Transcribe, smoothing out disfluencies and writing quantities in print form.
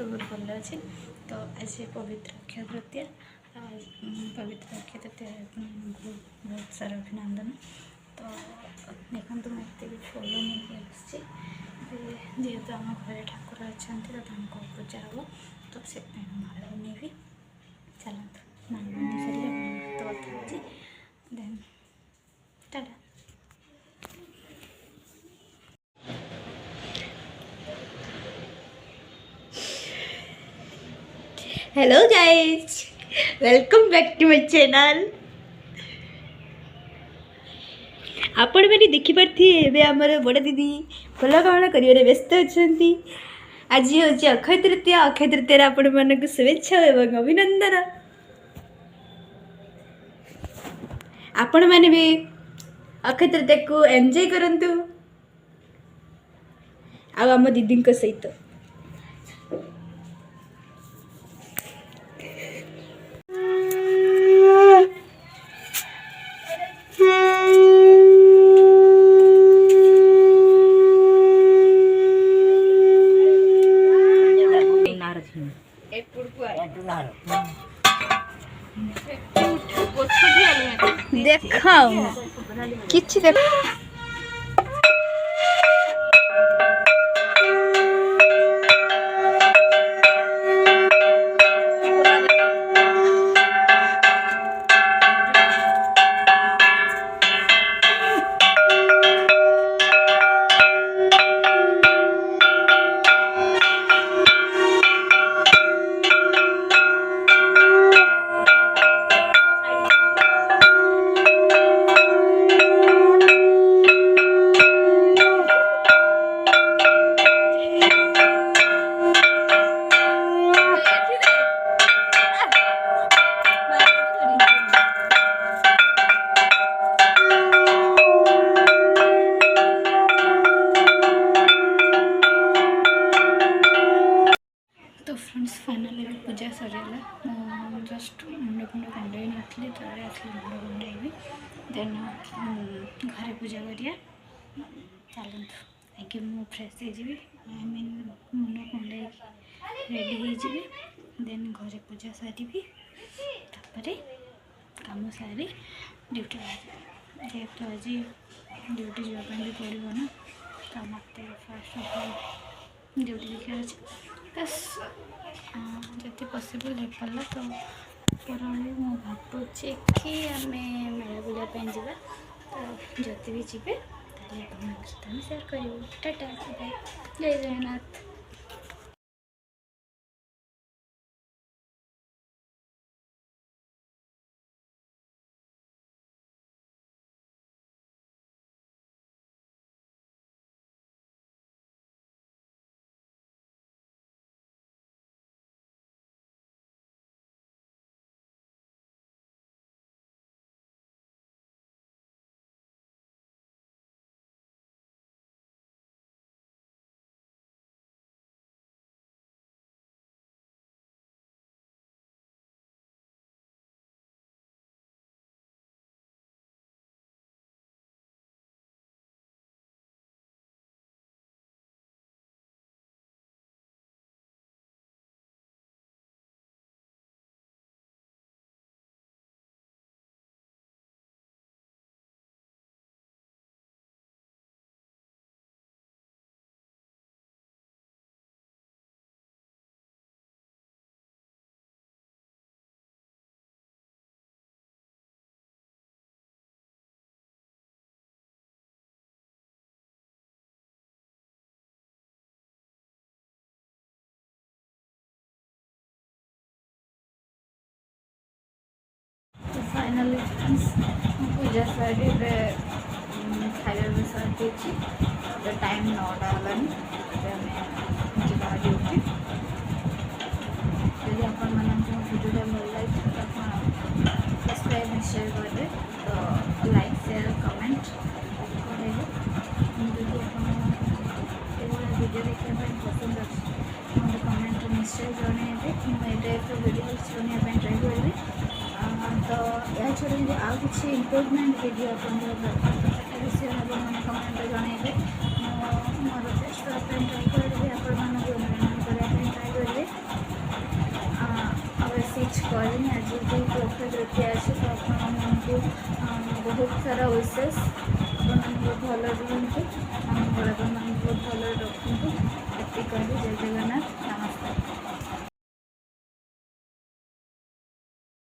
ସମସ୍ତେ ବହୁତ ଭଲ ଅଛି। ତ ଆଜି ପବିତ୍ର ଅକ୍ଷୟ ତୃତୀୟା, ପବିତ୍ର ଅକ୍ଷୟ ତୃତୀୟା ଆପଣଙ୍କୁ ବହୁତ ସାରା ଅଭିନନ୍ଦନ। ତ ଦେଖନ୍ତୁ ମୁଁ ଏତିକି ଫୁଲ ନେଇକି ଆସିଛି, ଯେହେତୁ ଆମ ଘରେ ଠାକୁର ଅଛନ୍ତି ତ ତାଙ୍କ ପୂଜା ହେବ, ତ ସେଥିପାଇଁ ମୁଁ ମାଳ ନେଇବି। ଚାଲନ୍ତୁ ମାଳ ନେଇ ସାରିଲେ ତ କଥା ହେଉଛି, ଦେନ୍ ଟାଟା। Hello guys, welcome back to my channel. आपण मैंने देखी पार्थी एबे हमर बड़ दीदी फल कण करिवारे व्यस्त अछंती। आज होची अक्षय तृतीया। अक्षय तृतीया आपण मानक शुभेच्छा एवं अभिनंदन। आपण माने भी अक्षय तृतीया को एंजॉय करंतु आ हम दीदी को सहित। देखाओ किछि देख तो फ्रेंड्स फाइनाली पूजा सरीगला। जस्ट मुंड फुंड कुंडे नथी तले आसली मुंड कुंडेबी, देन घरे पूजा करिया। चलतु आगे मु फ्रेश हो आई मीन मुंड कुंडे रेडी हो, देन घरे पूजा सारी तापरे काम सारी ड्यूटी जेहेतु आज ड्यूटी जावाई भी पड़ो ना, तो मत फास्ट अफ अल ड्यूटी देखा अच्छे बस जति पॉसिबल हो पाला। तो उपरओली मु भावुचे कि आम मेला बुलापी जावा, तो जति भी जीवे ताले आपको सहित शेयर करूँ। टाटा बाय, जय जगन्नाथ। फाइनाली पूजा सारी खाଇବା ବି ସରିଯାଇଛି। ତ ଟାଇମ୍ 9ଟା ହେଲାଣି, ଯିବା ड्यूटी। ଯଦି ଆପଣମାନଙ୍କୁ ମୋ ଭିଡ଼ିଓଟା ଭଲ ଲାଗିଛି ତ ଆପଣ ସବସ୍କ୍ରାଇବ୍ ନିଶ୍ଚୟ କରିବେ। ତ ଲାଇକ୍ ସେୟାର କମେଣ୍ଟ କରିବେ। ଯଦି ଆପଣ ଏଇଭଳିଆ ଭିଡ଼ିଓ ଦେଖିବା ପାଇଁ ପସନ୍ଦ ଅଛି ମୋତେ କମେଣ୍ଟରେ ନିଶ୍ଚୟ ଜଣାଇବେ। ମୁଁ ଏ ଟାଇପ୍ର ଭିଡ଼ିଓ ବନେଇବା ପାଇଁ ଟ୍ରାଏ କରିବି। तो यह छड़ा जो आउ कि इम्प्रूवमेंट वीडियो आपंकर दरकार विषय हम मैंने कमेंट जनइबे। मोर चेस्ट ट्राए करेंगे, आपण ट्राए करेंगे। ଅକ୍ଷୟ ତୃତୀୟା ଅଛି। ତ ଆପଣମାନଙ୍କୁ ବହୁତ ସାରା ୱିଶେସ୍। ଆପଣମାନେ ବହୁତ ଭଲରେ ରୁହନ୍ତୁ, ଆମ ବଡ଼ ବାପାମାନଙ୍କୁ ବହୁତ ଭଲରେ ରଖନ୍ତୁ। ଏତିକି କହିବି। ଜୟ ଜଗନ୍ନାଥ, ନମସ୍କାର।